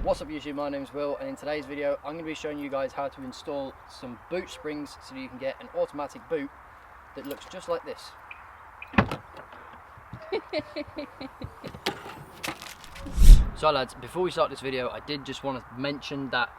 What's up YouTube, my name's Will, and in today's video I'm going to be showing you guys how to install some boot springs so you can get an automatic boot that looks just like this. So lads, before we start this video I did just want to mention that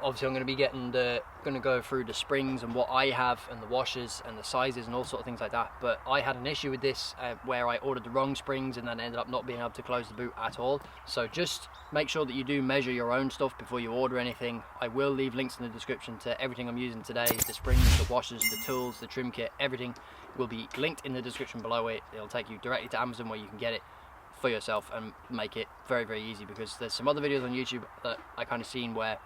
obviously I'm going to be going to go through the springs and what I have and the washers and the sizes and all sort of things like that, but I had an issue with this where I ordered the wrong springs and then ended up not being able to close the boot at all. So just make sure that you do measure your own stuff before you order anything. I will leave links in the description to everything I'm using today, the springs, the washers, the tools, the trim kit, everything will be linked in the description below it. It'll take you directly to Amazon where you can get it for yourself and make it very, very easy, because there's some other videos on YouTube that I kind of seen where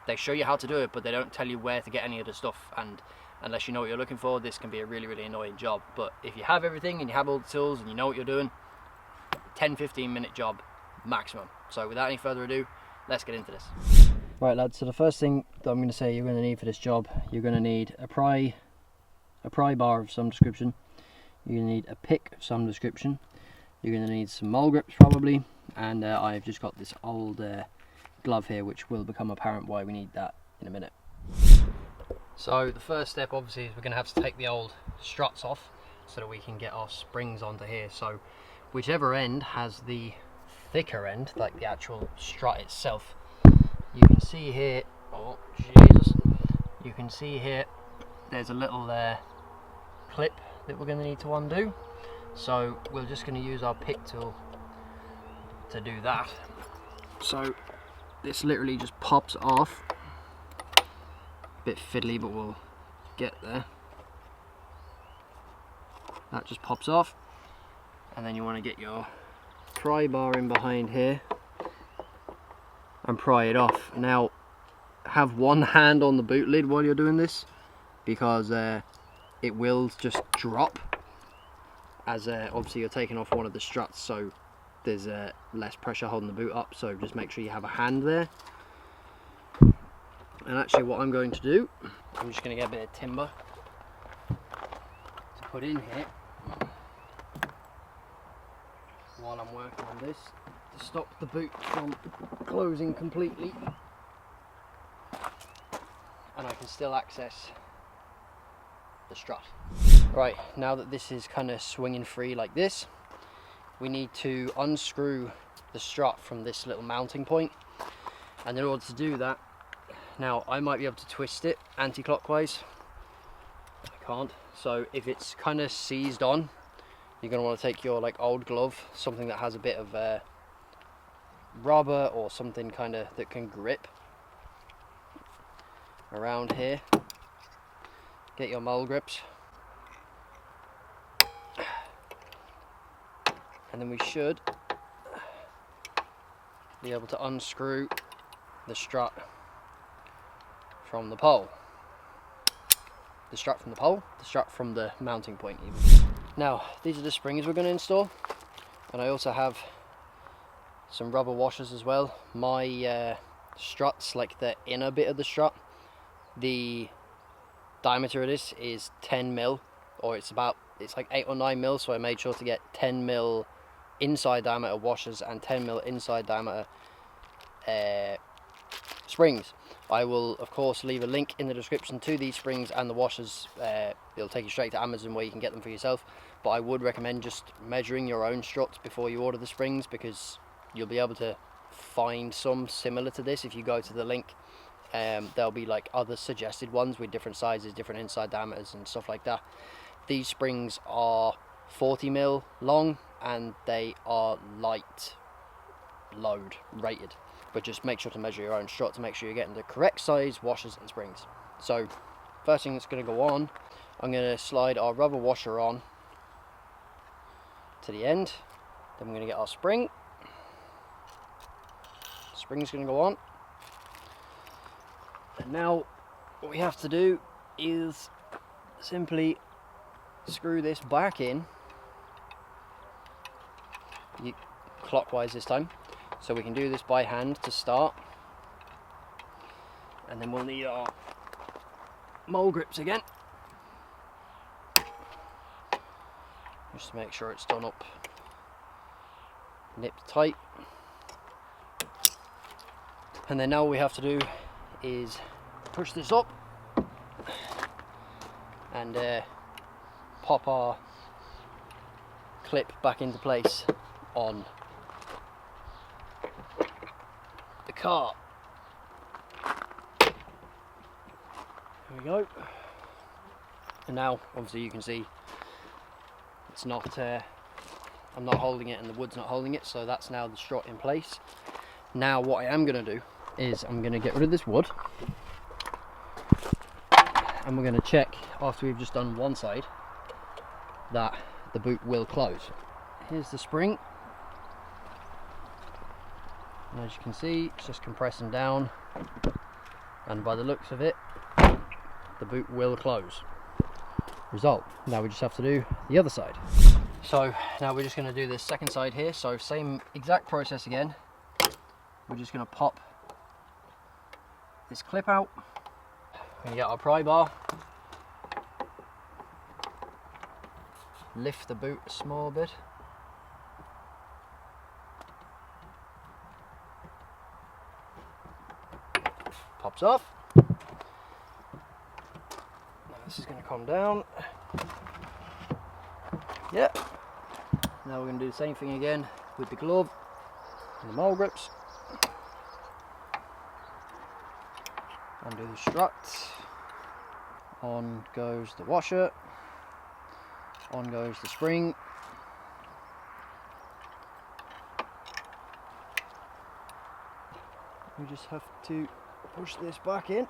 they show you how to do it, but they don't tell you where to get any of the stuff, and unless you know what you're looking for, this can be a really, really annoying job. But if you have everything and you have all the tools and you know what you're doing, 10-15 minute job maximum. So without any further ado, let's get into this. Right lads, so the first thing that I'm going to say you're going to need for this job, you're going to need a pry bar of some description, you're going to need a pick of some description, you're going to need some mole grips probably, and I've just got this old glove here, which will become apparent why we need that in a minute. So the first step obviously is we're going to have to take the old struts off so that we can get our springs onto here. So whichever end has the thicker end, like the actual strut itself, you can see here, oh Jesus, you can see here there's a little clip that we're going to need to undo. So we're just going to use our pick tool to do that. So this literally just pops off. A bit fiddly, but we'll get there. That just pops off, and then you want to get your pry bar in behind here and pry it off. Now have one hand on the boot lid while you're doing this, because it will just drop as obviously you're taking off one of the struts, so there's less pressure holding the boot up. So just make sure you have a hand there. And actually what I'm going to do, I'm just going to get a bit of timber to put in here while I'm working on this, to stop the boot from closing completely, and I can still access the strut. Right, now that this is kind of swinging free like this, we need to unscrew the strut from this little mounting point, and in order to do that, now I might be able to twist it anti-clockwise, I can't. So if it's kind of seized on, you're going to want to take your like old glove, something that has a bit of rubber or something kind of that can grip around here. Get your mole grips, and then we should be able to unscrew the strut from the pole. The strut from the pole, the strut from the mounting point even. Now, these are the springs we're going to install, and I also have some rubber washers as well. My struts, like the inner bit of the strut, the diameter of this is 10 mil, or it's like 8 or 9 mil, so I made sure to get 10 mil inside diameter washers and 10 mil inside diameter springs. I will of course leave a link in the description to these springs and the washers. It'll take you straight to Amazon where you can get them for yourself, but I would recommend just measuring your own struts before you order the springs, because you'll be able to find some similar to this if you go to the link. There'll be like other suggested ones with different sizes, different inside diameters and stuff like that. These springs are 40 mil long and they are light load rated, but just make sure to measure your own strut to make sure you're getting the correct size washers and springs. So first thing that's going to go on, I'm going to slide our rubber washer on to the end, then we're going to get our spring. Spring's going to go on, and now what we have to do is simply screw this back in, clockwise this time, so we can do this by hand to start, and then we'll need our mole grips again, just to make sure it's done up nipped tight. And then now all we have to do is push this up and pop our clip back into place on the car. There we go. And now obviously you can see it's not I'm not holding it and the wood's not holding it, so that's now the strut in place. Now what I am going to do is I'm going to get rid of this wood, and we're going to check after we've just done one side that the boot will close. Here's the spring, and as you can see it's just compressing down, and by the looks of it the boot will close. Result, now we just have to do the other side. So now we're just going to do this second side here, so same exact process again. We're just going to pop this clip out. We're going to get our pry bar, lift the boot a small bit, pops off. Now this is going to come down. Yeah. Now we're going to do the same thing again with the glove and the mole grips. Undo the struts. On goes the washer. On goes the spring. We just have to push this back in.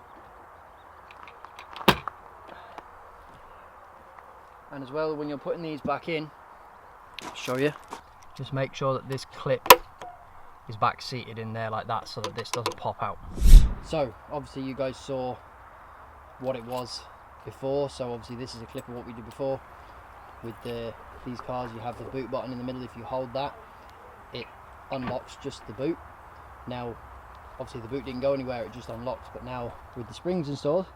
And as well, when you're putting these back in, I'll show you, just make sure that this clip is back seated in there like that so that this doesn't pop out. So obviously you guys saw what it was before, so obviously this is a clip of what we did before. With these cars you have the boot button in the middle. If you hold that, it unlocks just the boot. Now obviously the boot didn't go anywhere, it just unlocked, but now with the springs installed,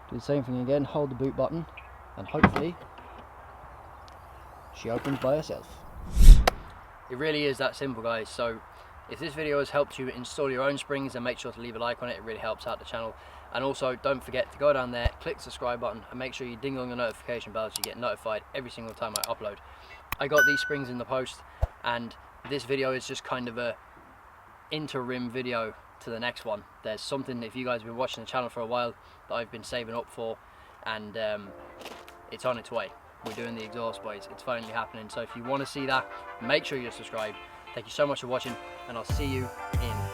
do the same thing again, hold the boot button, and hopefully she opens by herself. It really is that simple, guys. So if this video has helped you install your own springs, then make sure to leave a like on it. It really helps out the channel. And also don't forget to go down there, click the subscribe button, and make sure you ding on the notification bell so you get notified every single time I upload. I got these springs in the post, and this video is just kind of a interim video to the next one. There's something, if you guys have been watching the channel for a while, that I've been saving up for, and it's on its way. We're doing the exhaust, boys. It's finally happening. So if you want to see that, make sure you're subscribed. Thank you so much for watching, and I'll see you in